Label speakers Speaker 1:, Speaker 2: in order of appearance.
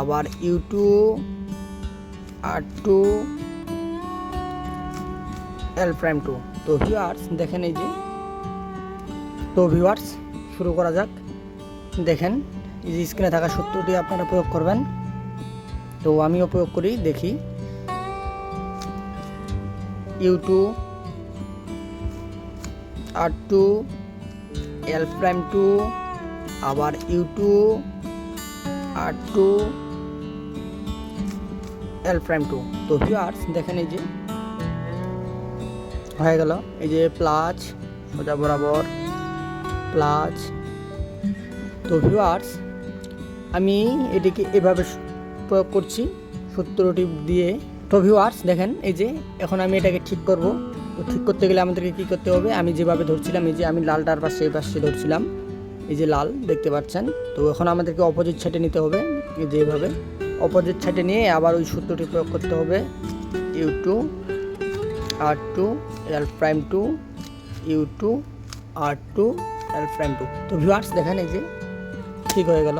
Speaker 1: আবার U2 R2 L'2। তো viewers দেখেন এই যে, তো ভিউয়ার্স শুরু করা যাক। দেখেন এই যে স্ক্রিনে থাকা সূত্রটি আপনারা প্রয়োগ করবেন। তো আমিও প্রয়োগ করি, দেখি। U2 R2 L'2 আবার U2 R2 L'2। তো ভিউয়ার্স দেখেন এই যে হয়ে গেল। এই যে প্লাস, সোজা বরাবর প্লাস। তো ভিউয়ার্স আমি এটিকে এভাবে প্রয়োগ করছি সূত্রটি দিয়ে। তো ভিউয়ার্স দেখেন এই যে এখন আমি এটাকে ঠিক করব। তো ঠিক করতে গেলে আমাদেরকে কী করতে হবে, আমি যেভাবে ধরছিলাম, এই যে আমি লালটার পাশে এই পাশে ধরছিলাম, এই যে লাল দেখতে পাচ্ছেন। তো এখন আমাদেরকে অপোজিট সাইডে নিতে হবে, এই যে এইভাবে অপোজিট সাইডে নিয়ে আবার ওই সূত্রটি প্রয়োগ করতে হবে। U2 R2 L'2 U2 R2 L'2। তো ভিউয়ার্স দেখেন এই যে ঠিক হয়ে গেল।